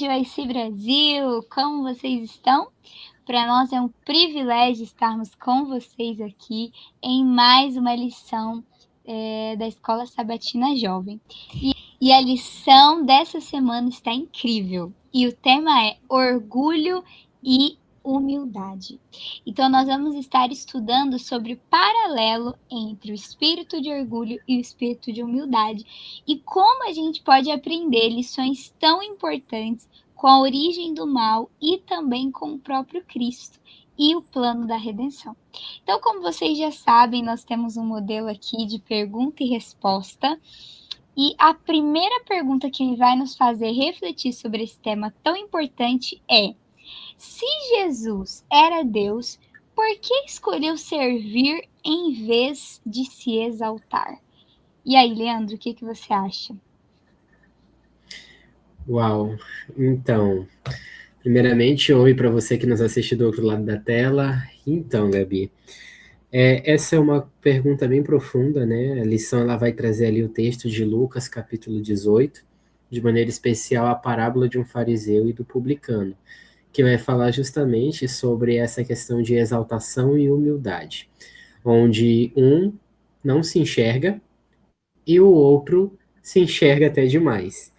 tarde, OIC Brasil! Como vocês estão? Para nós é um privilégio estarmos com vocês aqui em mais uma lição da Escola Sabatina Jovem. E a lição dessa semana está incrível. E o tema é orgulho e humildade. Então, nós vamos estar estudando sobre o paralelo entre o espírito de orgulho e o espírito de humildade e como a gente pode aprender lições tão importantes com a origem do mal e também com o próprio Cristo e o plano da redenção. Então, como vocês já sabem, nós temos um modelo aqui de pergunta e resposta. E a primeira pergunta que vai nos fazer refletir sobre esse tema tão importante é: se Jesus era Deus, por que escolheu servir em vez de se exaltar? E aí, Leandro, o que você acha? Uau! Então, primeiramente, oi para você que nos assiste do outro lado da tela. Então, Gabi, essa é uma pergunta bem profunda, né? A lição ela vai trazer ali o texto de Lucas, capítulo 18, de maneira especial a parábola de um fariseu e do publicano, que vai falar justamente sobre essa questão de exaltação e humildade, onde um não se enxerga e o outro se enxerga até demais.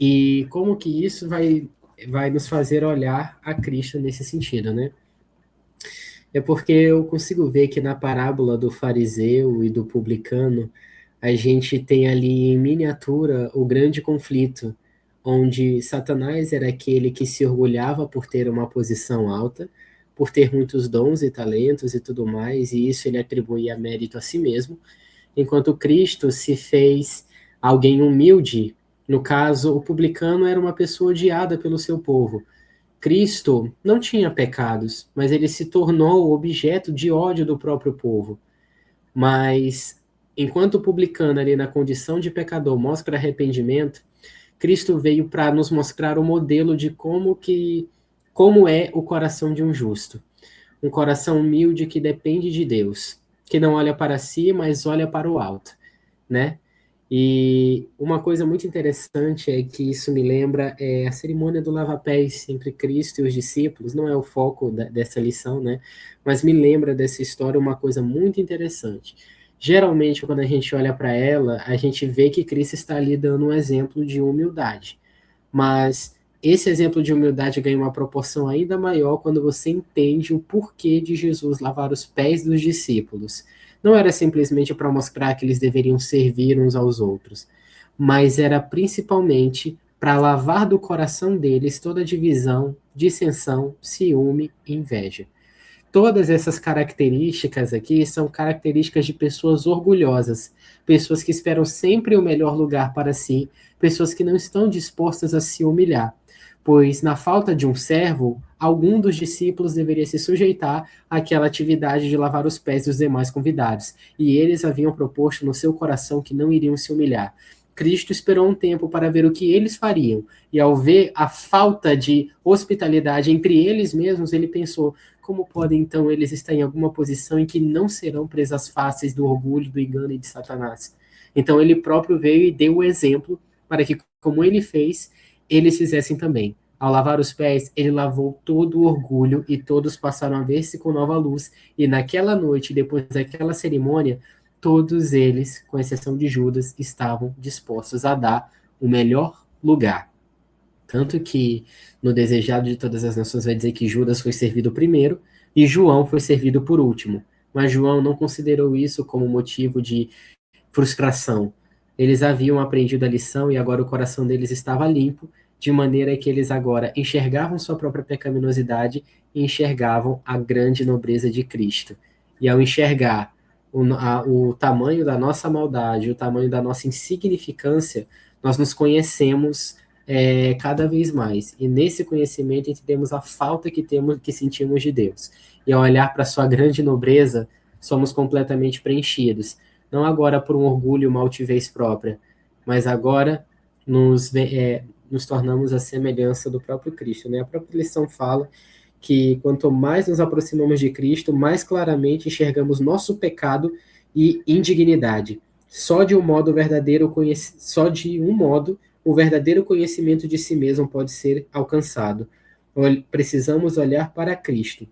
E como que isso vai nos fazer olhar a Cristo nesse sentido, né? É porque eu consigo ver que na parábola do fariseu e do publicano, a gente tem ali em miniatura o grande conflito, onde Satanás era aquele que se orgulhava por ter uma posição alta, por ter muitos dons e talentos e tudo mais, e isso ele atribuía mérito a si mesmo, enquanto Cristo se fez alguém humilde. No caso, o publicano era uma pessoa odiada pelo seu povo. Cristo não tinha pecados, mas ele se tornou objeto de ódio do próprio povo. Mas, enquanto o publicano ali na condição de pecador mostra arrependimento, Cristo veio para nos mostrar o modelo de como é o coração de um justo. Um coração humilde que depende de Deus, que não olha para si, mas olha para o alto, né? E uma coisa muito interessante é que isso me lembra a cerimônia do lava-pés entre Cristo e os discípulos, não é o foco dessa lição, né? Mas me lembra dessa história uma coisa muito interessante. Geralmente, quando a gente olha para ela, a gente vê que Cristo está ali dando um exemplo de humildade. Mas esse exemplo de humildade ganha uma proporção ainda maior quando você entende o porquê de Jesus lavar os pés dos discípulos. Não era simplesmente para mostrar que eles deveriam servir uns aos outros, mas era principalmente para lavar do coração deles toda divisão, dissensão, ciúme e inveja. Todas essas características aqui são características de pessoas orgulhosas, pessoas que esperam sempre o melhor lugar para si, pessoas que não estão dispostas a se humilhar, pois na falta de um servo, algum dos discípulos deveria se sujeitar àquela atividade de lavar os pés dos demais convidados, e eles haviam proposto no seu coração que não iriam se humilhar. Cristo esperou um tempo para ver o que eles fariam, e ao ver a falta de hospitalidade entre eles mesmos, ele pensou: como podem então eles estar em alguma posição em que não serão presas fáceis do orgulho, do engano e de Satanás? Então ele próprio veio e deu o exemplo para que, como ele fez, eles fizessem também. Ao lavar os pés, ele lavou todo o orgulho e todos passaram a ver-se com nova luz. E naquela noite, depois daquela cerimônia, todos eles, com exceção de Judas, estavam dispostos a dar o melhor lugar. Tanto que no Desejado de Todas as Nações vai dizer que Judas foi servido primeiro e João foi servido por último. Mas João não considerou isso como motivo de frustração. Eles haviam aprendido a lição e agora o coração deles estava limpo, de maneira que eles agora enxergavam sua própria pecaminosidade e enxergavam a grande nobreza de Cristo. E ao enxergar o tamanho da nossa maldade, o tamanho da nossa insignificância, nós nos conhecemos cada vez mais. E nesse conhecimento entendemos a falta que sentimos de Deus. E ao olhar para sua grande nobreza, somos completamente preenchidos. Não agora por um orgulho e uma altivez própria, mas agora nos tornamos a semelhança do próprio Cristo, né? A própria lição fala que quanto mais nos aproximamos de Cristo, mais claramente enxergamos nosso pecado e indignidade. Só de um modo o verdadeiro conhecimento de si mesmo pode ser alcançado. Precisamos olhar para Cristo.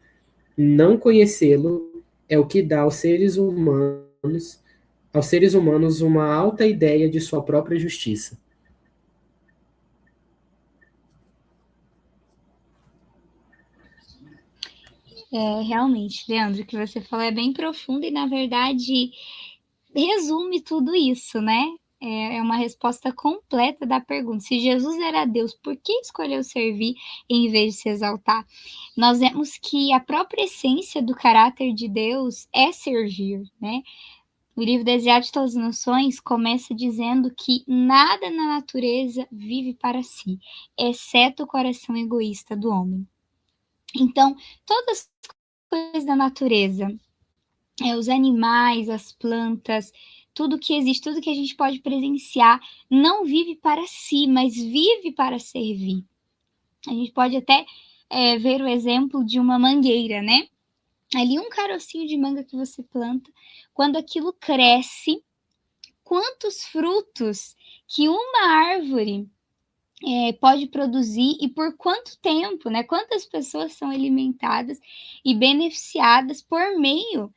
Não conhecê-lo é o que dá aos seres humanos uma alta ideia de sua própria justiça. Realmente, Leandro, o que você falou é bem profundo e, na verdade, resume tudo isso, né? É uma resposta completa da pergunta. Se Jesus era Deus, por que escolheu servir em vez de se exaltar? Nós vemos que a própria essência do caráter de Deus é servir, né? O livro Desejado de Todas as Nações começa dizendo que nada na natureza vive para si, exceto o coração egoísta do homem. Então, todas as coisas da natureza, os animais, as plantas, tudo que existe, tudo que a gente pode presenciar, não vive para si, mas vive para servir. A gente pode até ver o exemplo de uma mangueira, né? Ali um carocinho de manga que você planta, quando aquilo cresce, quantos frutos que uma árvore pode produzir e por quanto tempo, né? Quantas pessoas são alimentadas e beneficiadas por meio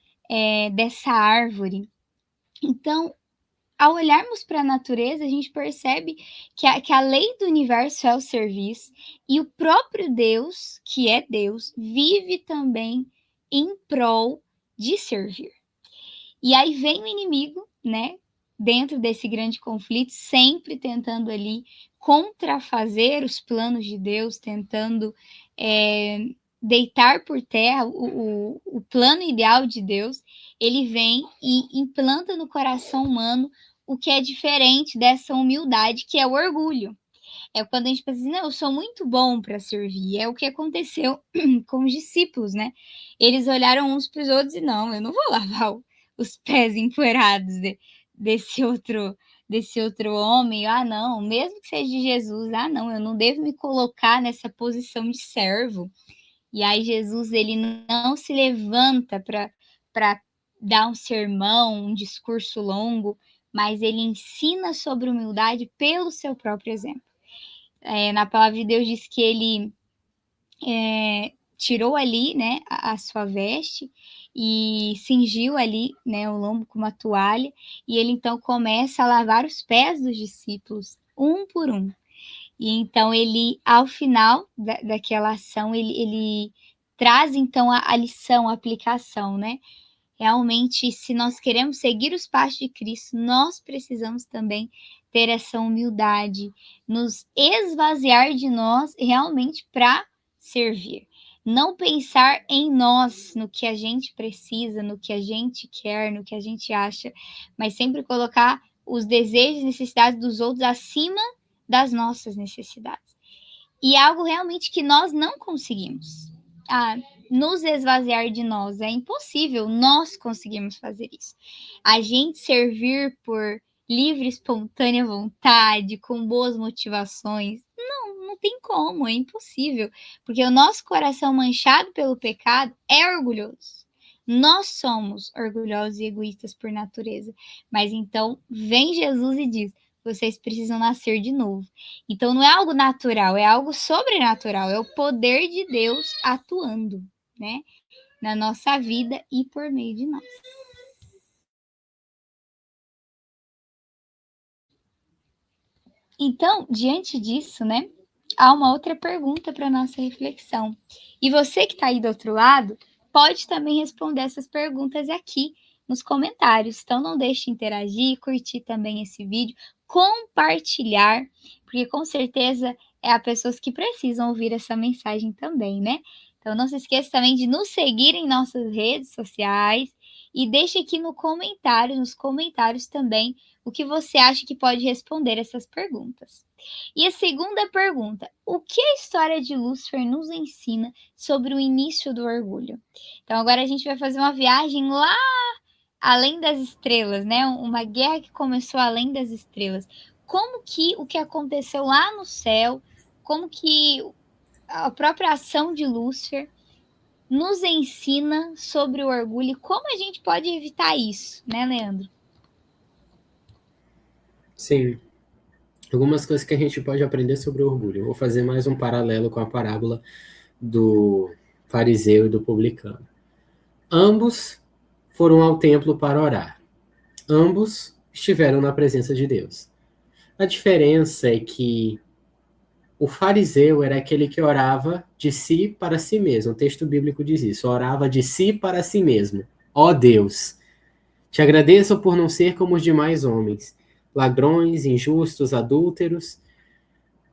dessa árvore. Então, ao olharmos para a natureza, a gente percebe que a lei do universo é o serviço e o próprio Deus, que é Deus, vive também em prol de servir. E aí vem o inimigo, né? Dentro desse grande conflito, sempre tentando ali contrafazer os planos de Deus, tentando deitar por terra o plano ideal de Deus. Ele vem e implanta no coração humano o que é diferente dessa humildade, que é o orgulho. É quando a gente pensa assim, não, eu sou muito bom para servir. É o que aconteceu com os discípulos, né? Eles olharam uns para os outros e não, eu não vou lavar os pés empoeirados desse outro homem. Ah, não, mesmo que seja de Jesus, ah, não, eu não devo me colocar nessa posição de servo. E aí Jesus, ele não se levanta para dar um sermão, um discurso longo, mas ele ensina sobre humildade pelo seu próprio exemplo. Na palavra de Deus diz que ele tirou ali, né, a sua veste e cingiu ali, né, o lombo com uma toalha, e ele então começa a lavar os pés dos discípulos, um por um. E então ele, ao final daquela ação, ele traz então a lição, a aplicação, né? Realmente, se nós queremos seguir os passos de Cristo, nós precisamos também ter essa humildade, nos esvaziar de nós realmente para servir. Não pensar em nós, no que a gente precisa, no que a gente quer, no que a gente acha, mas sempre colocar os desejos e necessidades dos outros acima das nossas necessidades. E é algo realmente que nós não conseguimos. Nos esvaziar de nós. É impossível nós conseguirmos fazer isso. A gente servir por livre, espontânea vontade, com boas motivações, não tem como, é impossível. Porque o nosso coração manchado pelo pecado é orgulhoso. Nós somos orgulhosos e egoístas por natureza. Mas então vem Jesus e diz: vocês precisam nascer de novo. Então não é algo natural, é algo sobrenatural, é o poder de Deus atuando, né, na nossa vida e por meio de nós. Então, diante disso, né, há uma outra pergunta para nossa reflexão. E você que está aí do outro lado, pode também responder essas perguntas aqui nos comentários. Então não deixe de interagir, curtir também esse vídeo, compartilhar, porque com certeza há pessoas que precisam ouvir essa mensagem também, né? Então não se esqueça também de nos seguir em nossas redes sociais e deixe aqui nos comentários também, o que você acha que pode responder essas perguntas. E a segunda pergunta: o que a história de Lúcifer nos ensina sobre o início do orgulho? Então agora a gente vai fazer uma viagem lá além das estrelas, né? Uma guerra que começou além das estrelas. Como que o que aconteceu lá no céu, como que a própria ação de Lúcifer nos ensina sobre o orgulho e como a gente pode evitar isso, né, Leandro? Sim. algumas coisas que a gente pode aprender sobre o orgulho. Eu vou fazer mais um paralelo com a parábola do fariseu e do publicano. Ambos foram ao templo para orar. Ambos estiveram na presença de Deus. A diferença é que o fariseu era aquele que orava de si para si mesmo. O texto bíblico diz isso: orava de si para si mesmo. Ó Deus, te agradeço por não ser como os demais homens, ladrões, injustos, adúlteros,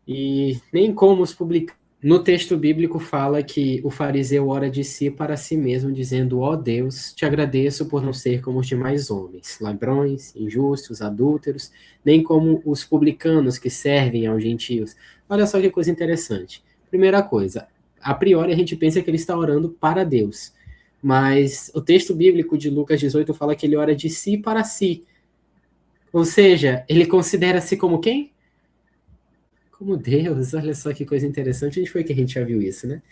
e nem como os publicanos. No texto bíblico fala que o fariseu ora de si para si mesmo, dizendo: ó Deus, te agradeço por não ser como os demais homens, ladrões, injustos, adúlteros, nem como os publicanos que servem aos gentios. Olha só que coisa interessante. Primeira coisa, a priori a gente pensa que ele está orando para Deus, mas o texto bíblico de Lucas 18 fala que ele ora de si para si. Ou seja, ele considera-se como quem? Como Deus. Olha só que coisa interessante. Onde foi que a gente já viu isso, né?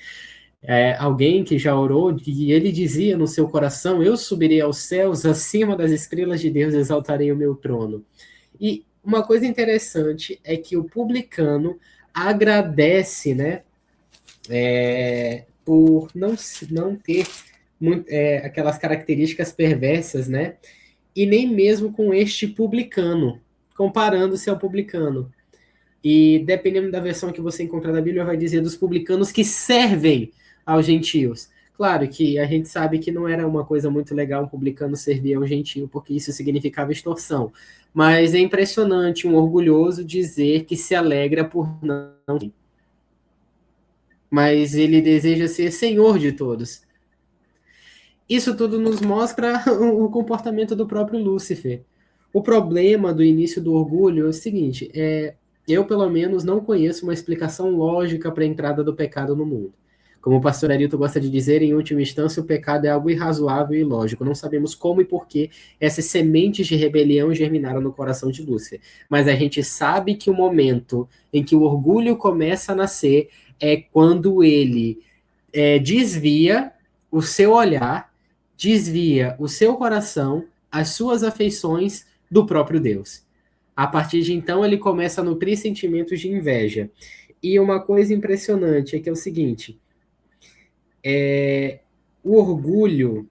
Alguém que já orou e ele dizia no seu coração: eu subirei aos céus, acima das estrelas de Deus exaltarei o meu trono. E uma coisa interessante é que o publicano agradece, né, por não ter aquelas características perversas, né, e nem mesmo com este publicano, comparando-se ao publicano. E dependendo da versão que você encontrar da Bíblia, vai dizer dos publicanos que servem aos gentios. Claro que a gente sabe que não era uma coisa muito legal um publicano servir ao gentio, porque isso significava extorsão. Mas é impressionante um orgulhoso dizer que se alegra por não. Mas ele deseja ser senhor de todos. Isso tudo nos mostra o comportamento do próprio Lúcifer. O problema do início do orgulho é o seguinte: eu, pelo menos, não conheço uma explicação lógica para a entrada do pecado no mundo. Como o pastor Arilton gosta de dizer, em última instância, o pecado é algo irrazoável e ilógico. Não sabemos como e por que essas sementes de rebelião germinaram no coração de Lúcifer. Mas a gente sabe que o momento em que o orgulho começa a nascer é quando ele desvia o seu olhar, desvia o seu coração, as suas afeições do próprio Deus. A partir de então, ele começa a nutrir sentimentos de inveja. E uma coisa impressionante é que é o seguinte: o orgulho,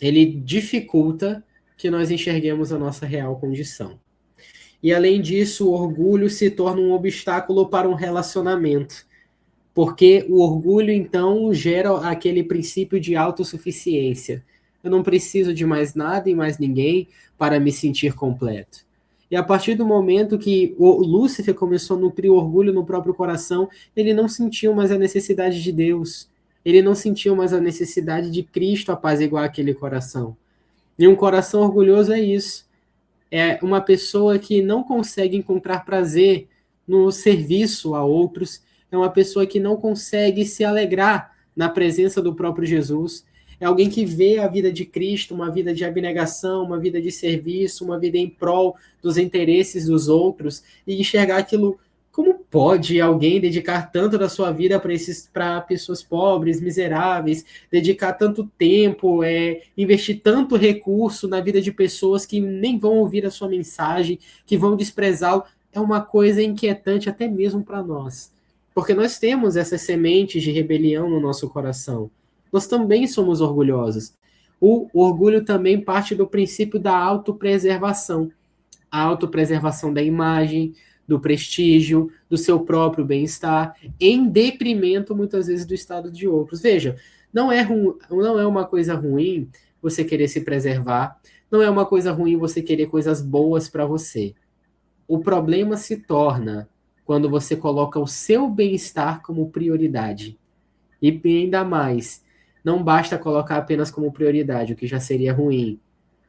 ele dificulta que nós enxerguemos a nossa real condição. E, além disso, o orgulho se torna um obstáculo para um relacionamento. Porque o orgulho, então, gera aquele princípio de autossuficiência. Eu não preciso de mais nada e mais ninguém para me sentir completo. E a partir do momento que o Lúcifer começou a nutrir orgulho no próprio coração, ele não sentiu mais a necessidade de Deus. Ele não sentiu mais a necessidade de Cristo apaziguar aquele coração. E um coração orgulhoso é isso. É uma pessoa que não consegue encontrar prazer no serviço a outros, é uma pessoa que não consegue se alegrar na presença do próprio Jesus, é alguém que vê a vida de Cristo, uma vida de abnegação, uma vida de serviço, uma vida em prol dos interesses dos outros, e enxergar aquilo. Como pode alguém dedicar tanto da sua vida para pessoas pobres, miseráveis, dedicar tanto tempo, investir tanto recurso na vida de pessoas que nem vão ouvir a sua mensagem, que vão desprezá-lo? É uma coisa inquietante até mesmo para nós. Porque nós temos essas sementes de rebelião no nosso coração. Nós também somos orgulhosos. O orgulho também parte do princípio da autopreservação. A autopreservação da imagem, do prestígio, do seu próprio bem-estar, em detrimento, muitas vezes, do estado de outros. Veja, não é uma coisa ruim você querer se preservar, não é uma coisa ruim você querer coisas boas para você. O problema se torna quando você coloca o seu bem-estar como prioridade. E ainda mais, não basta colocar apenas como prioridade, o que já seria ruim,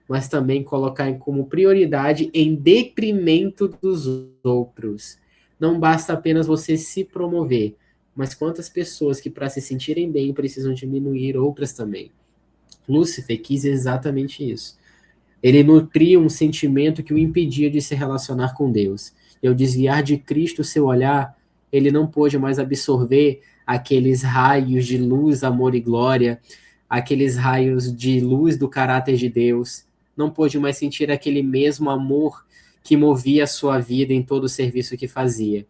mas também colocar como prioridade em detrimento dos outros. Não basta apenas você se promover, mas quantas pessoas que para se sentirem bem precisam diminuir outras também. Lúcifer quis exatamente isso. Ele nutria um sentimento que o impedia de se relacionar com Deus. E ao desviar de Cristo o seu olhar, ele não pôde mais absorver aqueles raios de luz, amor e glória, aqueles raios de luz do caráter de Deus. Não pôde mais sentir aquele mesmo amor que movia a sua vida em todo o serviço que fazia.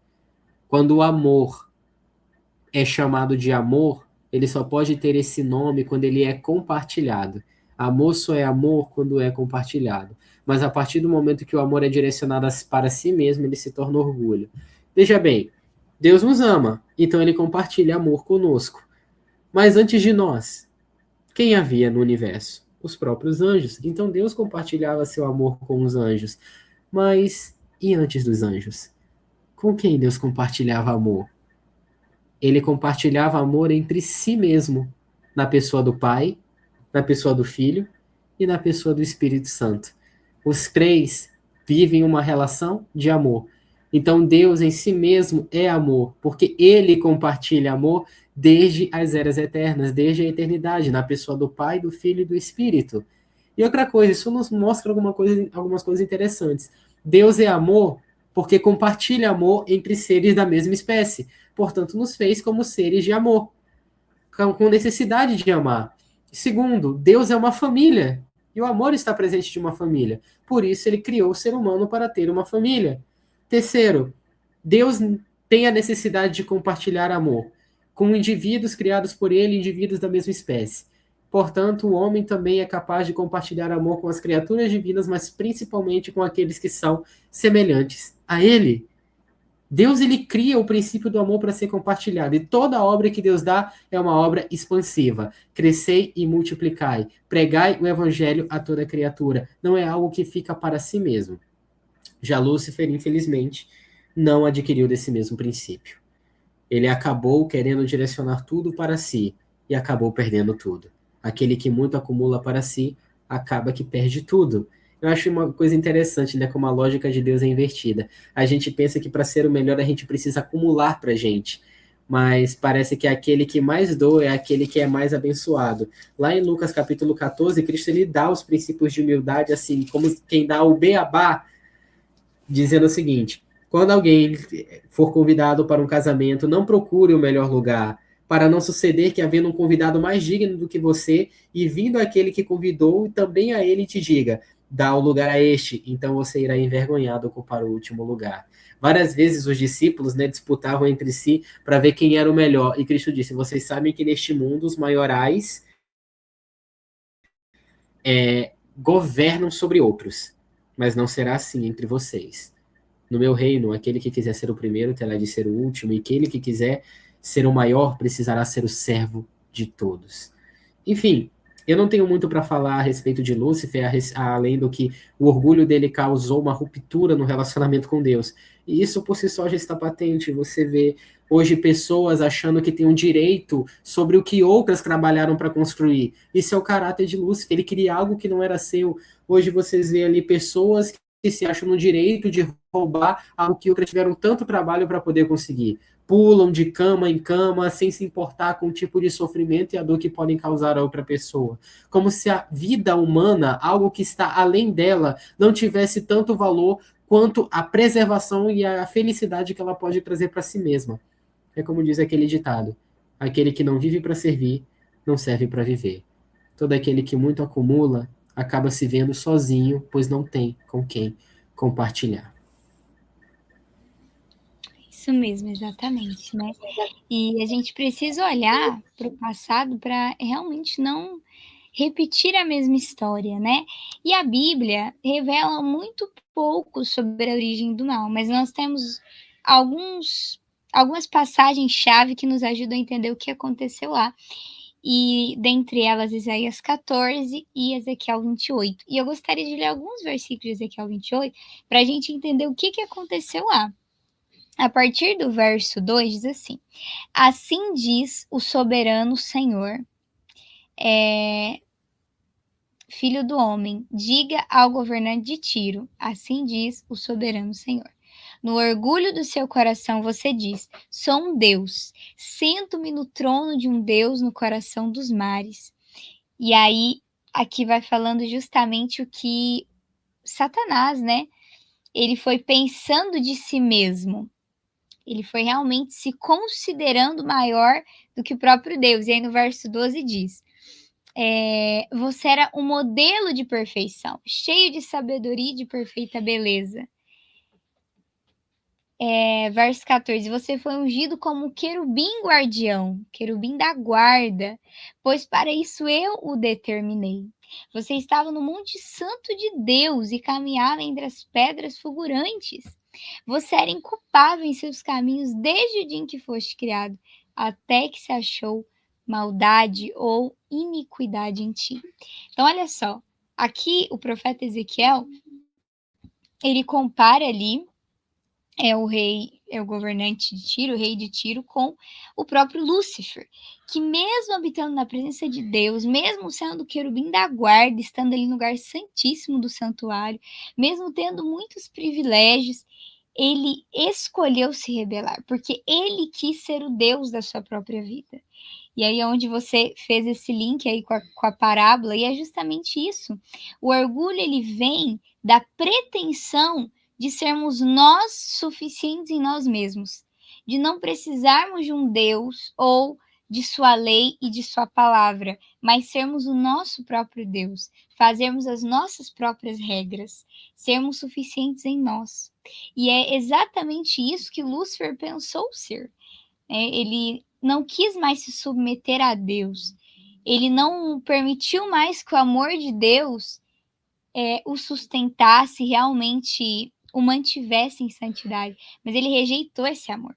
Quando o amor é chamado de amor, ele só pode ter esse nome quando ele é compartilhado. Amor só é amor quando é compartilhado. Mas a partir do momento que o amor é direcionado para si mesmo, ele se torna orgulho. Veja bem, Deus nos ama, então ele compartilha amor conosco. Mas antes de nós, quem havia no universo? Os próprios anjos. Então Deus compartilhava seu amor com os anjos. Mas e antes dos anjos? Com quem Deus compartilhava amor? Ele compartilhava amor entre si mesmo, na pessoa do Pai, na pessoa do Filho e na pessoa do Espírito Santo. Os três vivem uma relação de amor. Então Deus em si mesmo é amor, porque ele compartilha amor desde as eras eternas, desde a eternidade, na pessoa do Pai, do Filho e do Espírito. E outra coisa, isso nos mostra algumas coisas interessantes. Deus é amor porque compartilha amor entre seres da mesma espécie. Portanto, nos fez como seres de amor, com necessidade de amar. Segundo, Deus é uma família. E o amor está presente de uma família. Por isso, ele criou o ser humano para ter uma família. Terceiro, Deus tem a necessidade de compartilhar amor com indivíduos criados por ele, indivíduos da mesma espécie. Portanto, o homem também é capaz de compartilhar amor com as criaturas divinas, mas principalmente com aqueles que são semelhantes a ele. Deus ele cria o princípio do amor para ser compartilhado, e toda obra que Deus dá é uma obra expansiva. Crescei e multiplicai, pregai o evangelho a toda criatura. Não é algo que fica para si mesmo. Já Lúcifer, infelizmente, não adquiriu desse mesmo princípio. Ele acabou querendo direcionar tudo para si e acabou perdendo tudo. Aquele que muito acumula para si, acaba que perde tudo. Eu acho uma coisa interessante, né? Como a lógica de Deus é invertida. A gente pensa que para ser o melhor a gente precisa acumular para a gente. Mas parece que aquele que mais doa é aquele que é mais abençoado. Lá em Lucas capítulo 14, Cristo ele dá os princípios de humildade, assim, como quem dá o beabá, dizendo o seguinte: quando alguém for convidado para um casamento, não procure o melhor lugar, para não suceder que, havendo um convidado mais digno do que você, e vindo aquele que convidou, também a ele te diga: dá o lugar a este, então você irá envergonhado ocupar o último lugar. Várias vezes os discípulos, né, disputavam entre si para ver quem era o melhor, e Cristo disse: vocês sabem que neste mundo os maiorais governam sobre outros, mas não será assim entre vocês. No meu reino, aquele que quiser ser o primeiro terá de ser o último, e aquele que quiser ser o maior precisará ser o servo de todos. Enfim, eu não tenho muito para falar a respeito de Lúcifer, além do que o orgulho dele causou uma ruptura no relacionamento com Deus. E isso por si só já está patente. Você vê hoje pessoas achando que têm um direito sobre o que outras trabalharam para construir. Isso é o caráter de Lúcifer. Ele queria algo que não era seu. Hoje vocês vê ali pessoas que se acham no direito de roubar algo que outras tiveram tanto trabalho para poder conseguir. Pulam de cama em cama sem se importar com o tipo de sofrimento e a dor que podem causar a outra pessoa. Como se a vida humana, algo que está além dela, não tivesse tanto valor quanto a preservação e a felicidade que ela pode trazer para si mesma. É como diz aquele ditado: aquele que não vive para servir, não serve para viver. Todo aquele que muito acumula acaba se vendo sozinho, pois não tem com quem compartilhar. Isso mesmo, exatamente, né? E a gente precisa olhar para o passado para realmente não repetir a mesma história, né? E a Bíblia revela muito pouco sobre a origem do mal, mas nós temos algumas passagens-chave que nos ajudam a entender o que aconteceu lá. E dentre elas, Isaías 14 e Ezequiel 28. E eu gostaria de ler alguns versículos de Ezequiel 28 para a gente entender o que aconteceu lá. A partir do verso 2 diz assim: assim diz o soberano Senhor, filho do homem, diga ao governante de Tiro, assim diz o soberano Senhor. No orgulho do seu coração você diz: sou um Deus, sento-me no trono de um Deus no coração dos mares. E aí, aqui vai falando justamente o que Satanás, né? Ele foi pensando de si mesmo. Ele foi realmente se considerando maior do que o próprio Deus. E aí no verso 12 diz: você era um modelo de perfeição, cheio de sabedoria e de perfeita beleza. Verso 14: você foi ungido como querubim guardião, querubim da guarda, pois para isso eu o determinei. Você estava no Monte Santo de Deus e caminhava entre as pedras fulgurantes. Você era inculpável em seus caminhos desde o dia em que foste criado, até que se achou maldade ou iniquidade em ti. Então, olha só, aqui o profeta Ezequiel, ele compara ali o rei, o governante de Tiro, o rei de Tiro, com o próprio Lúcifer, que mesmo habitando na presença de Deus, mesmo sendo querubim da guarda, estando ali no lugar santíssimo do santuário, mesmo tendo muitos privilégios, ele escolheu se rebelar, porque ele quis ser o Deus da sua própria vida. E aí, onde você fez esse link aí com a parábola, e é justamente isso. O orgulho, ele vem da pretensão de sermos nós suficientes em nós mesmos, de não precisarmos de um Deus ou de sua lei e de sua palavra, mas sermos o nosso próprio Deus, fazermos as nossas próprias regras, sermos suficientes em nós. E é exatamente isso que Lúcifer pensou ser. Ele não quis mais se submeter a Deus. Ele não permitiu mais que o amor de Deus o sustentasse, realmente o mantivesse em santidade. Mas ele rejeitou esse amor.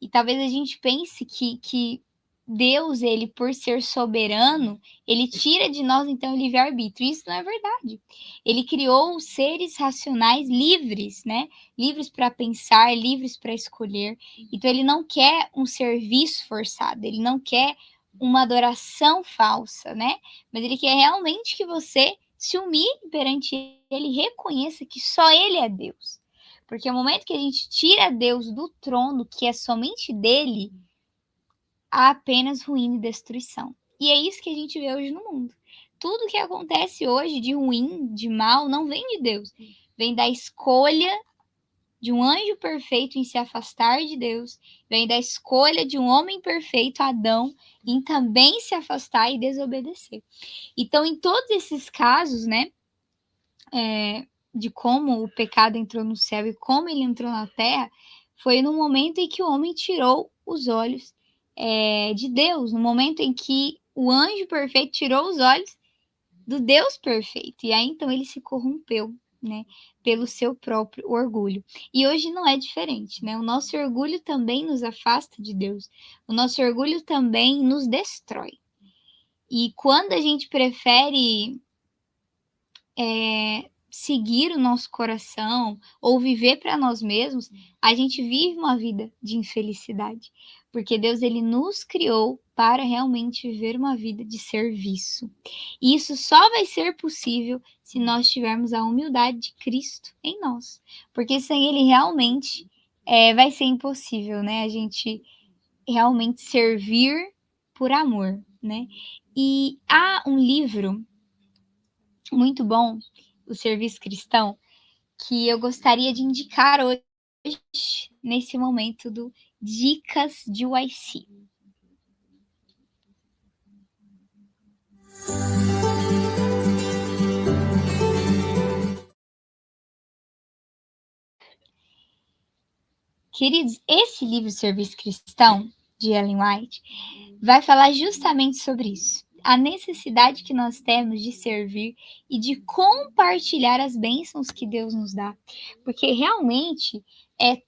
E talvez a gente pense que Deus, ele, por ser soberano, ele tira de nós, então, o livre-arbítrio. Isso não é verdade. Ele criou seres racionais livres, né? Livres para pensar, livres para escolher. Então, ele não quer um serviço forçado, ele não quer uma adoração falsa, né? Mas ele quer realmente que você se humilhe perante ele e reconheça que só ele é Deus. Porque no momento que a gente tira Deus do trono, que é somente dele, há apenas ruína e destruição. E é isso que a gente vê hoje no mundo. Tudo que acontece hoje de ruim, de mal, não vem de Deus. Vem da escolha de um anjo perfeito em se afastar de Deus. Vem da escolha de um homem perfeito, Adão, em também se afastar e desobedecer. Então, em todos esses casos, né, de como o pecado entrou no céu e como ele entrou na terra, foi no momento em que o homem tirou os olhos de Deus, no momento em que o anjo perfeito tirou os olhos do Deus perfeito. E aí então ele se corrompeu, né, pelo seu próprio orgulho. E hoje não é diferente, né? O nosso orgulho também nos afasta de Deus. O nosso orgulho também nos destrói. E quando a gente prefere seguir o nosso coração ou viver para nós mesmos, a gente vive uma vida de infelicidade, porque Deus, ele nos criou para realmente viver uma vida de serviço. E isso só vai ser possível se nós tivermos a humildade de Cristo em nós, porque sem ele realmente vai ser impossível, né? A gente realmente servir por amor, né? E há um livro muito bom, O Serviço Cristão, que eu gostaria de indicar hoje, nesse momento do Dicas de YC. Queridos, esse livro Serviço Cristão, de Ellen White, vai falar justamente sobre isso. A necessidade que nós temos de servir e de compartilhar as bênçãos que Deus nos dá. Porque realmente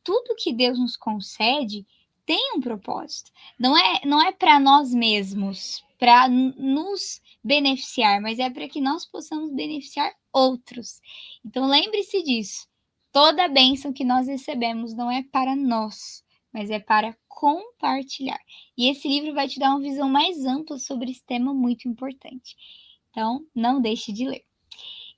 tudo que Deus nos concede tem um propósito. Não é para nós mesmos, para nos beneficiar, mas é para que nós possamos beneficiar outros. Então lembre-se disso. Toda bênção que nós recebemos não é para nós, mas é para compartilhar. E esse livro vai te dar uma visão mais ampla sobre esse tema muito importante. Então, não deixe de ler.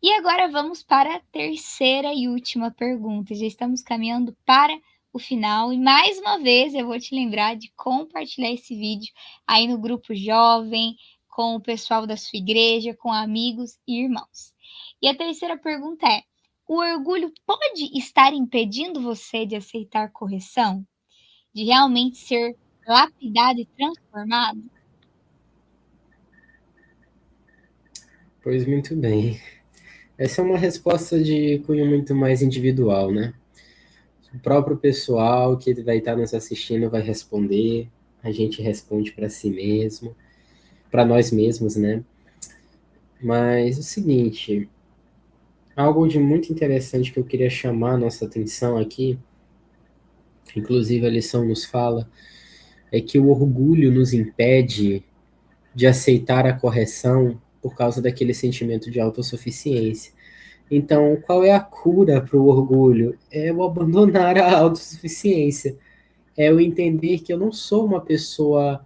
E agora vamos para a terceira e última pergunta. Já estamos caminhando para o final. E mais uma vez eu vou te lembrar de compartilhar esse vídeo aí no grupo jovem, com o pessoal da sua igreja, com amigos e irmãos. E a terceira pergunta é: o orgulho pode estar impedindo você de aceitar correção? De realmente ser lapidado e transformado? Pois muito bem. Essa é uma resposta de cunho muito mais individual, né? O próprio pessoal que vai estar nos assistindo vai responder, a gente responde para si mesmo, para nós mesmos, né? Mas o seguinte, algo de muito interessante que eu queria chamar a nossa atenção aqui, inclusive a lição nos fala, é que o orgulho nos impede de aceitar a correção por causa daquele sentimento de autossuficiência. Então, qual é a cura para o orgulho? É o abandonar a autossuficiência. É o entender que eu não sou uma pessoa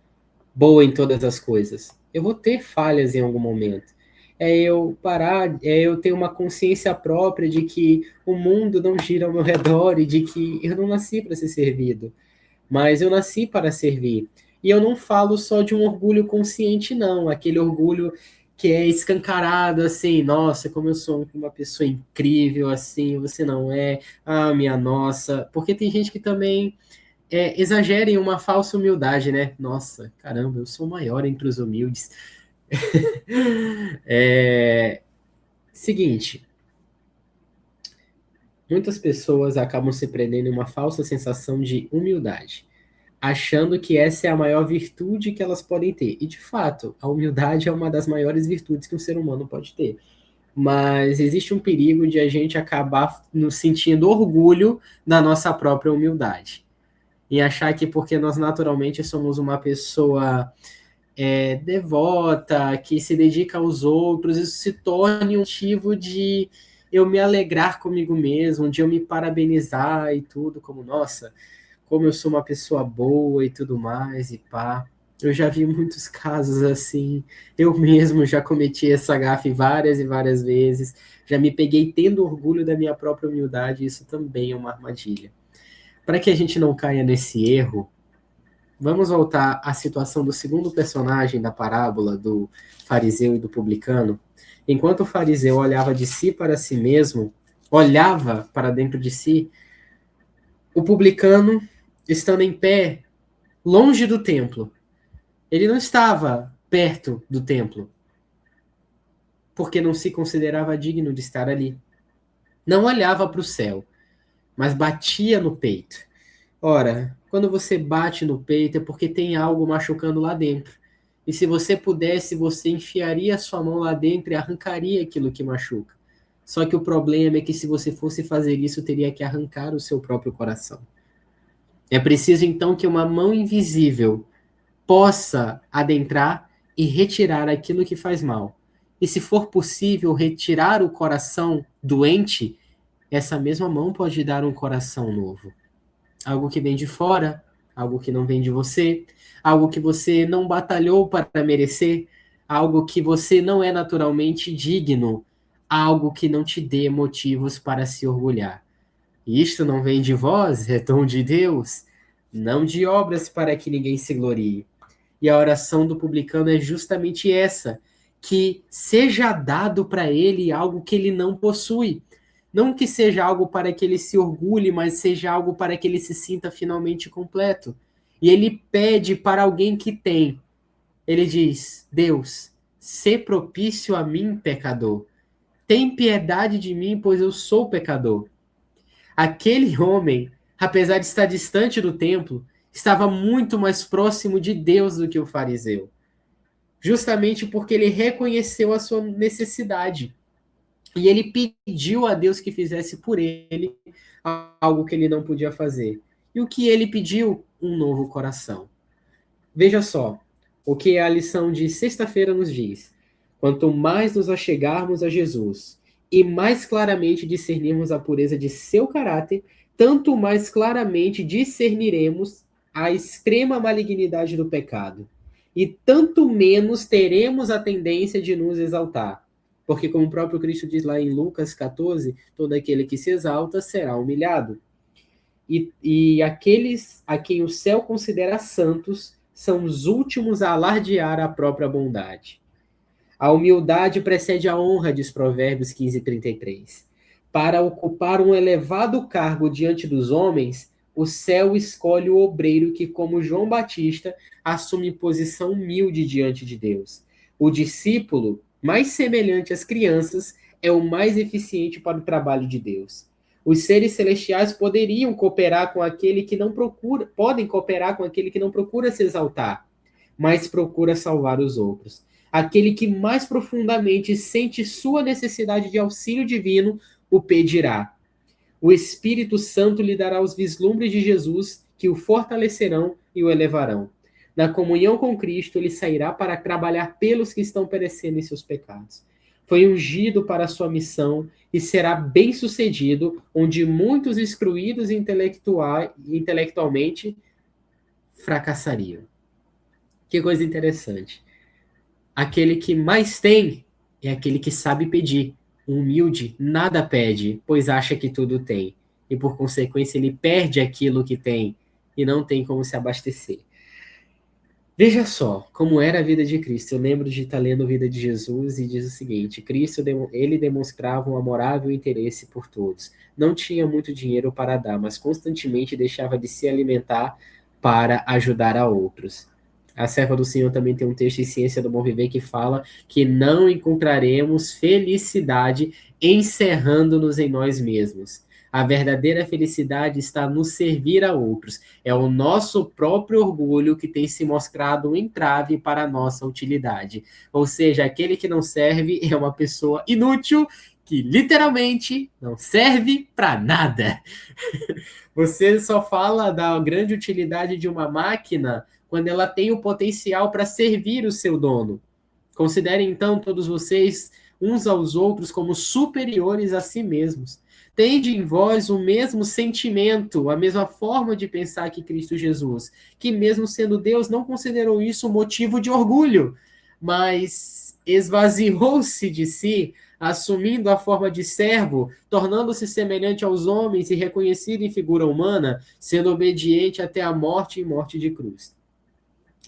boa em todas as coisas. Eu vou ter falhas em algum momento. É eu parar, é eu ter uma consciência própria de que o mundo não gira ao meu redor e de que eu não nasci para ser servido, mas eu nasci para servir. E eu não falo só de um orgulho consciente, não, aquele orgulho que é escancarado, assim, nossa, como eu sou uma pessoa incrível, assim, você não é, ah, minha nossa, porque tem gente que também exagera em uma falsa humildade, né? Nossa, caramba, eu sou o maior entre os humildes. Seguinte, muitas pessoas acabam se prendendo em uma falsa sensação de humildade, achando que essa é a maior virtude que elas podem ter. E, de fato, a humildade é uma das maiores virtudes que um ser humano pode ter. Mas existe um perigo de a gente acabar nos sentindo orgulho da nossa própria humildade. E achar que porque nós naturalmente somos uma pessoa devota, que se dedica aos outros, isso se torne um motivo de eu me alegrar comigo mesmo, de eu me parabenizar e tudo, como, nossa, como eu sou uma pessoa boa e tudo mais, e pá. Eu já vi muitos casos assim, eu mesmo já cometi essa gafe várias e várias vezes, já me peguei tendo orgulho da minha própria humildade, isso também é uma armadilha. Para que a gente não caia nesse erro, vamos voltar à situação do segundo personagem da parábola, do fariseu e do publicano. Enquanto o fariseu olhava de si para si mesmo, olhava para dentro de si, o publicano, estando em pé, longe do templo, ele não estava perto do templo, porque não se considerava digno de estar ali. Não olhava para o céu, mas batia no peito. Ora, quando você bate no peito é porque tem algo machucando lá dentro. E se você pudesse, você enfiaria a sua mão lá dentro e arrancaria aquilo que machuca. Só que o problema é que se você fosse fazer isso, teria que arrancar o seu próprio coração. É preciso então que uma mão invisível possa adentrar e retirar aquilo que faz mal. E se for possível retirar o coração doente, essa mesma mão pode dar um coração novo. Algo que vem de fora, algo que não vem de você, algo que você não batalhou para merecer, algo que você não é naturalmente digno, algo que não te dê motivos para se orgulhar. Isto não vem de vós, é dom de Deus, não de obras para que ninguém se glorie. E a oração do publicano é justamente essa, que seja dado para ele algo que ele não possui. Não que seja algo para que ele se orgulhe, mas seja algo para que ele se sinta finalmente completo. E ele pede para alguém que tem. Ele diz: Deus, sê propício a mim, pecador. Tem piedade de mim, pois eu sou pecador. Aquele homem, apesar de estar distante do templo, estava muito mais próximo de Deus do que o fariseu. Justamente porque ele reconheceu a sua necessidade. E ele pediu a Deus que fizesse por ele algo que ele não podia fazer. E o que ele pediu? Um novo coração. Veja só, o que a lição de sexta-feira nos diz. Quanto mais nos achegarmos a Jesus e mais claramente discernirmos a pureza de seu caráter, tanto mais claramente discerniremos a extrema malignidade do pecado. E tanto menos teremos a tendência de nos exaltar. Porque, como o próprio Cristo diz lá em Lucas 14, todo aquele que se exalta será humilhado. E aqueles a quem o céu considera santos são os últimos a alardear a própria bondade. A humildade precede a honra, diz Provérbios 15:33. Para ocupar um elevado cargo diante dos homens, o céu escolhe o obreiro que, como João Batista, assume posição humilde diante de Deus. O discípulo, mais semelhante às crianças, é o mais eficiente para o trabalho de Deus. Os seres celestiais poderiam cooperar com aquele que não procura, podem cooperar com aquele que não procura se exaltar, mas procura salvar os outros. Aquele que mais profundamente sente sua necessidade de auxílio divino o pedirá. O Espírito Santo lhe dará os vislumbres de Jesus que o fortalecerão e o elevarão. Na comunhão com Cristo, ele sairá para trabalhar pelos que estão perecendo em seus pecados. Foi ungido para a sua missão e será bem-sucedido, onde muitos excluídos intelectualmente fracassariam. Que coisa interessante. Aquele que mais tem é aquele que sabe pedir. O humilde nada pede, pois acha que tudo tem. E por consequência ele perde aquilo que tem e não tem como se abastecer. Veja só como era a vida de Cristo. Eu lembro de estar lendo a vida de Jesus e diz o seguinte: Cristo, ele demonstrava um amorável interesse por todos. Não tinha muito dinheiro para dar, mas constantemente deixava de se alimentar para ajudar a outros. A serva do Senhor também tem um texto em Ciência do Bom Viver que fala que não encontraremos felicidade encerrando-nos em nós mesmos. A verdadeira felicidade está no servir a outros. É o nosso próprio orgulho que tem se mostrado um entrave para a nossa utilidade. Ou seja, aquele que não serve é uma pessoa inútil que literalmente não serve para nada. Você só fala da grande utilidade de uma máquina quando ela tem o potencial para servir o seu dono. Considerem então todos vocês uns aos outros como superiores a si mesmos. Tende em vós o mesmo sentimento, a mesma forma de pensar que Cristo Jesus, que mesmo sendo Deus não considerou isso motivo de orgulho, mas esvaziou-se de si, assumindo a forma de servo, tornando-se semelhante aos homens e reconhecido em figura humana, sendo obediente até a morte e morte de cruz.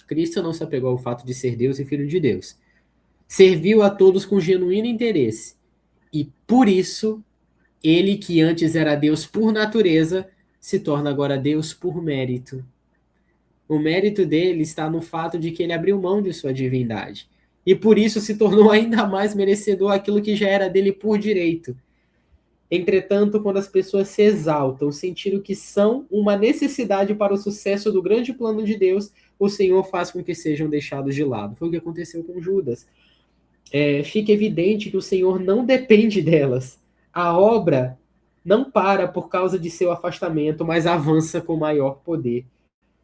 Cristo não se apegou ao fato de ser Deus e Filho de Deus. Serviu a todos com genuíno interesse. E por isso, ele que antes era Deus por natureza, se torna agora Deus por mérito. O mérito dele está no fato de que ele abriu mão de sua divindade. E por isso se tornou ainda mais merecedor aquilo que já era dele por direito. Entretanto, quando as pessoas se exaltam, sentindo que são uma necessidade para o sucesso do grande plano de Deus, o Senhor faz com que sejam deixados de lado. Foi o que aconteceu com Judas. Fica evidente que o Senhor não depende delas. A obra não para por causa de seu afastamento, mas avança com maior poder.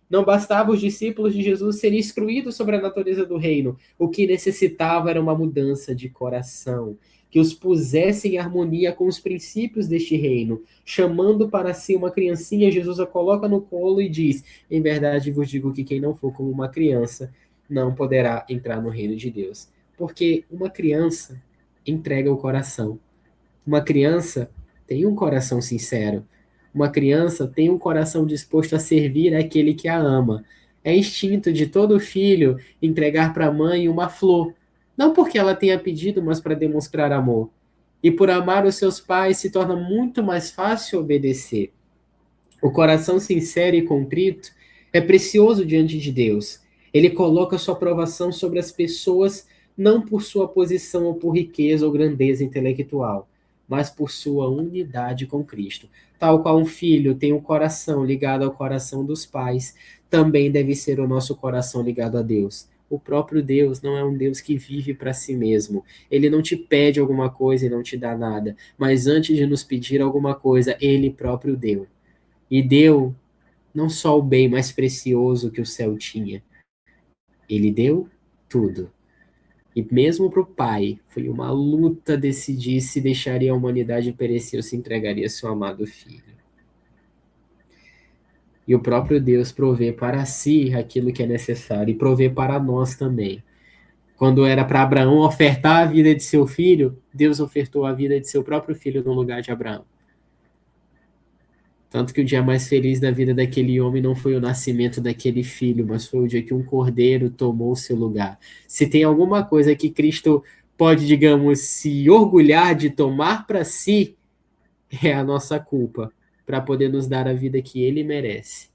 Não bastava os discípulos de Jesus serem instruídos sobre a natureza do reino. O que necessitava era uma mudança de coração, que os pusesse em harmonia com os princípios deste reino. Chamando para si uma criancinha, Jesus a coloca no colo e diz: em verdade vos digo que quem não for como uma criança não poderá entrar no reino de Deus. Porque uma criança entrega o coração. Uma criança tem um coração sincero. Uma criança tem um coração disposto a servir aquele que a ama. É instinto de todo filho entregar para a mãe uma flor, não porque ela tenha pedido, mas para demonstrar amor. E por amar os seus pais se torna muito mais fácil obedecer. O coração sincero e contrito é precioso diante de Deus. Ele coloca sua aprovação sobre as pessoas não por sua posição ou por riqueza ou grandeza intelectual, mas por sua unidade com Cristo. Tal qual um filho tem um coração ligado ao coração dos pais, também deve ser o nosso coração ligado a Deus. O próprio Deus não é um Deus que vive para si mesmo. Ele não te pede alguma coisa e não te dá nada, mas antes de nos pedir alguma coisa, ele próprio deu. E deu não só o bem mais precioso que o céu tinha, ele deu tudo. E mesmo para o pai, foi uma luta decidir se deixaria a humanidade perecer ou se entregaria seu amado filho. E o próprio Deus provê para si aquilo que é necessário e provê para nós também. Quando era para Abraão ofertar a vida de seu filho, Deus ofertou a vida de seu próprio filho no lugar de Abraão. Tanto que o dia mais feliz da vida daquele homem não foi o nascimento daquele filho, mas foi o dia que um cordeiro tomou seu lugar. Se tem alguma coisa que Cristo pode, digamos, se orgulhar de tomar para si, é a nossa culpa, para poder nos dar a vida que ele merece.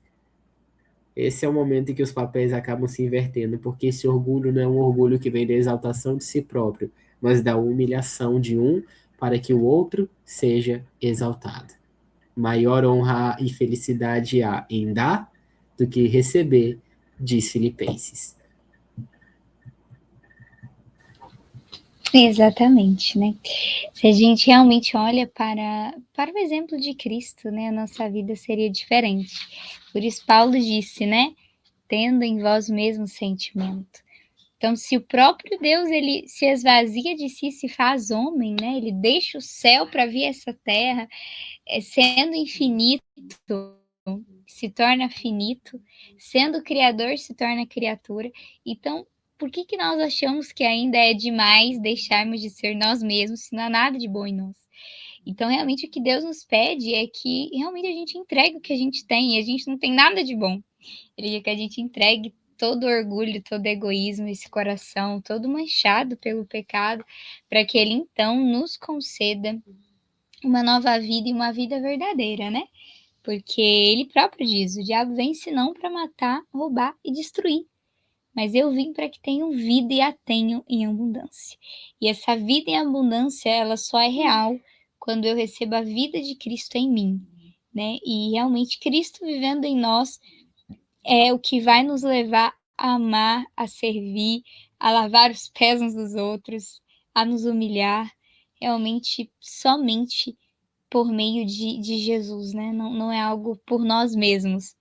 Esse é o momento em que os papéis acabam se invertendo, porque esse orgulho não é um orgulho que vem da exaltação de si próprio, mas da humilhação de um para que o outro seja exaltado. maior honra e felicidade há em dar do que receber, diz Filipenses. Exatamente, né? Se a gente realmente olha para o exemplo de Cristo, né, a nossa vida seria diferente. Por isso Paulo disse, né, tendo em vós mesmo sentimento. Então, se o próprio Deus ele se esvazia de si, se faz homem, né? Ele deixa o céu para vir essa terra, sendo infinito, se torna finito, sendo criador, se torna criatura. Então, por que nós achamos que ainda é demais deixarmos de ser nós mesmos, se não há nada de bom em nós? Então, realmente, o que Deus nos pede é que realmente a gente entregue o que a gente tem, e a gente não tem nada de bom. Ele quer que a gente entregue todo o orgulho, todo o egoísmo, esse coração todo manchado pelo pecado, para que Ele então nos conceda uma nova vida e uma vida verdadeira, né? Porque Ele próprio diz: o diabo vem senão para matar, roubar e destruir. Mas eu vim para que tenham vida e a tenham em abundância. E essa vida em abundância, ela só é real quando eu recebo a vida de Cristo em mim, né? E realmente Cristo vivendo em nós é o que vai nos levar a amar, a servir, a lavar os pés uns dos outros, a nos humilhar, realmente somente por meio de Jesus, né? Não é algo por nós mesmos.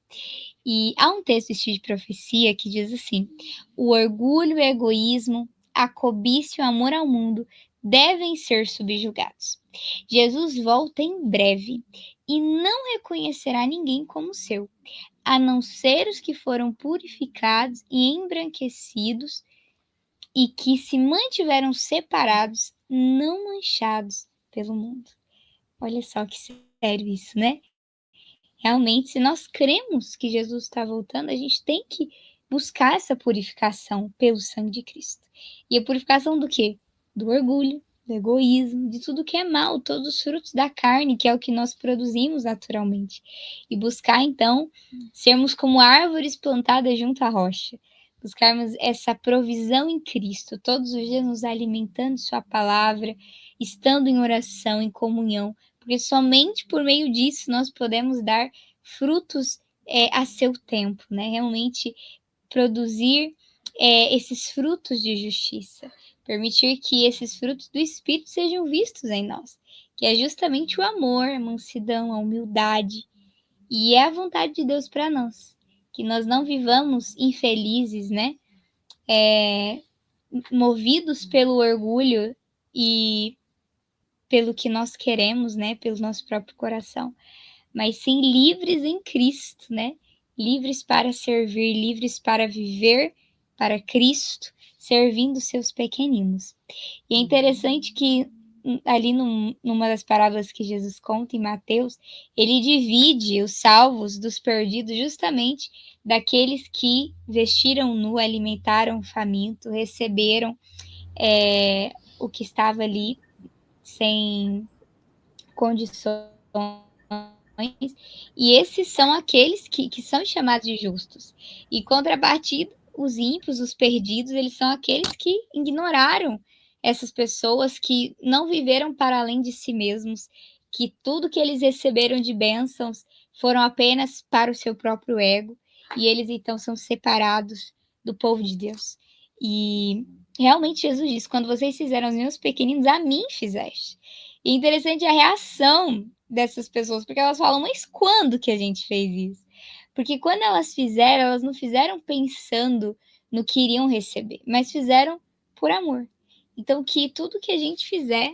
E há um texto de profecia que diz assim: o orgulho, o egoísmo, a cobiça e o amor ao mundo devem ser subjugados. Jesus volta em breve e não reconhecerá ninguém como seu, a não ser os que foram purificados e embranquecidos e que se mantiveram separados, não manchados pelo mundo. Olha só que sério isso, né? Realmente, se nós cremos que Jesus está voltando, a gente tem que buscar essa purificação pelo sangue de Cristo. E a purificação do quê? Do orgulho, do egoísmo, de tudo que é mal, todos os frutos da carne, que é o que nós produzimos naturalmente. E buscar, então, sermos como árvores plantadas junto à rocha. Buscarmos essa provisão em Cristo, todos os dias nos alimentando de Sua palavra, estando em oração, em comunhão, porque somente por meio disso nós podemos dar frutos a seu tempo, né? Realmente produzir esses frutos de justiça, permitir que esses frutos do Espírito sejam vistos em nós, que é justamente o amor, a mansidão, a humildade, e é a vontade de Deus para nós, que nós não vivamos infelizes, né? Movidos pelo orgulho e pelo que nós queremos, né? Pelo nosso próprio coração, mas sim livres em Cristo, né? Livres para servir, livres para viver para Cristo, servindo seus pequeninos. E é interessante que ali numa das parábolas que Jesus conta em Mateus, ele divide os salvos dos perdidos justamente daqueles que vestiram nu, alimentaram o faminto, receberam o que estava ali sem condições. E esses são aqueles que são chamados de justos. E contrapartida, os ímpios, os perdidos, eles são aqueles que ignoraram essas pessoas, que não viveram para além de si mesmos, que tudo que eles receberam de bênçãos foram apenas para o seu próprio ego, e eles então são separados do povo de Deus. E realmente Jesus diz: quando vocês fizeram os meus pequeninos, a mim fizeste. E interessante a reação dessas pessoas, porque elas falam: mas quando que a gente fez isso? Porque quando elas fizeram, elas não fizeram pensando no que iriam receber, mas fizeram por amor. Então, que tudo que a gente fizer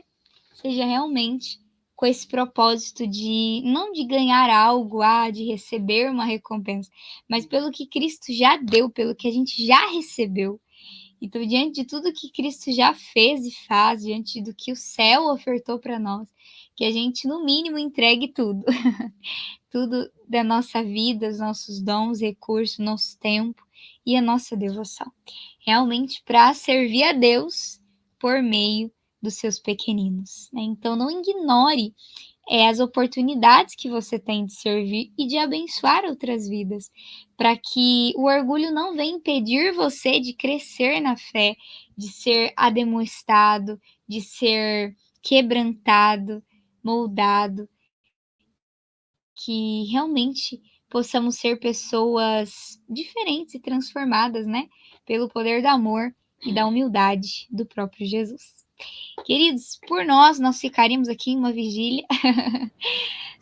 seja realmente com esse propósito de não de ganhar algo, de receber uma recompensa, mas pelo que Cristo já deu, pelo que a gente já recebeu. Então, diante de tudo que Cristo já fez e faz, diante do que o céu ofertou para nós, que a gente, no mínimo, entregue tudo. Tudo da nossa vida, os nossos dons, recursos, nosso tempo e a nossa devoção. Realmente para servir a Deus por meio dos seus pequeninos, né? Então, não ignore as oportunidades que você tem de servir e de abençoar outras vidas, para que o orgulho não venha impedir você de crescer na fé, de ser ademoestado, de ser quebrantado, moldado que realmente possamos ser pessoas diferentes e transformadas, né? Pelo poder do amor e da humildade do próprio Jesus. Queridos, por nós ficaríamos aqui em uma vigília,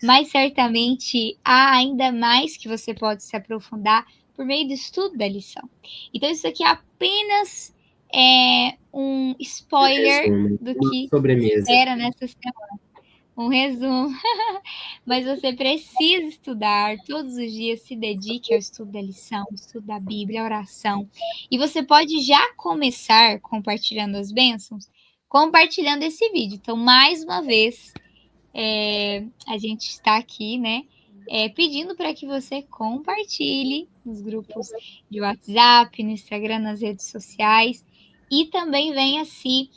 mas certamente há ainda mais que você pode se aprofundar por meio do estudo da lição. Então, isso aqui é apenas um spoiler Resumo, do uma que sobremesa. espera nessa semana. Um resumo. Mas você precisa estudar todos os dias, se dedique ao estudo da lição, estudo da Bíblia, a oração. E você pode já começar compartilhando as bênçãos, compartilhando esse vídeo. Então, mais uma vez, a gente está aqui, né? Pedindo para que você compartilhe nos grupos de WhatsApp, no Instagram, nas redes sociais e também venha se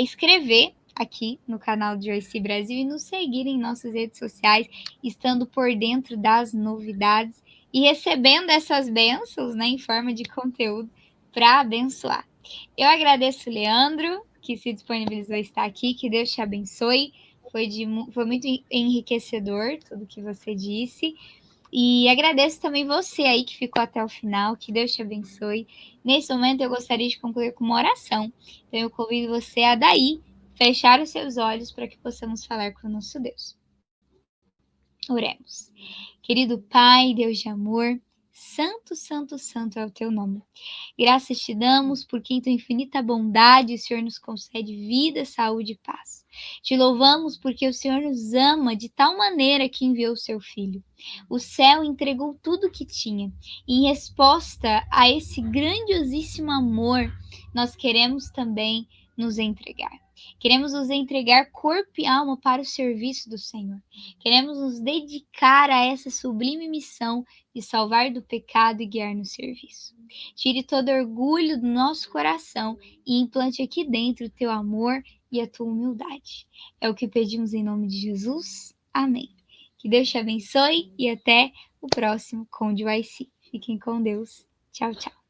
inscrever aqui no canal de Joyce Brasil e nos seguir em nossas redes sociais, estando por dentro das novidades e recebendo essas bênçãos, né, em forma de conteúdo para abençoar. Eu agradeço o Leandro, que se disponibilizou a estar aqui, que Deus te abençoe. Foi muito enriquecedor tudo que você disse. E agradeço também você aí que ficou até o final, que Deus te abençoe. Nesse momento eu gostaria de concluir com uma oração. Então eu convido você a daí fechar os seus olhos para que possamos falar com o nosso Deus. Oremos. Querido Pai, Deus de amor, santo, santo, santo é o teu nome. Graças te damos porque em tua infinita bondade o Senhor nos concede vida, saúde e paz. Te louvamos porque o Senhor nos ama de tal maneira que enviou o seu Filho. O céu entregou tudo o que tinha. E em resposta a esse grandiosíssimo amor, nós queremos também nos entregar. Queremos nos entregar corpo e alma para o serviço do Senhor. Queremos nos dedicar a essa sublime missão de salvar do pecado e guiar no serviço. Tire todo orgulho do nosso coração e implante aqui dentro o teu amor e a tua humildade. É o que pedimos em nome de Jesus. Amém. Que Deus te abençoe e até o próximo Conde YC. Fiquem com Deus. Tchau, tchau.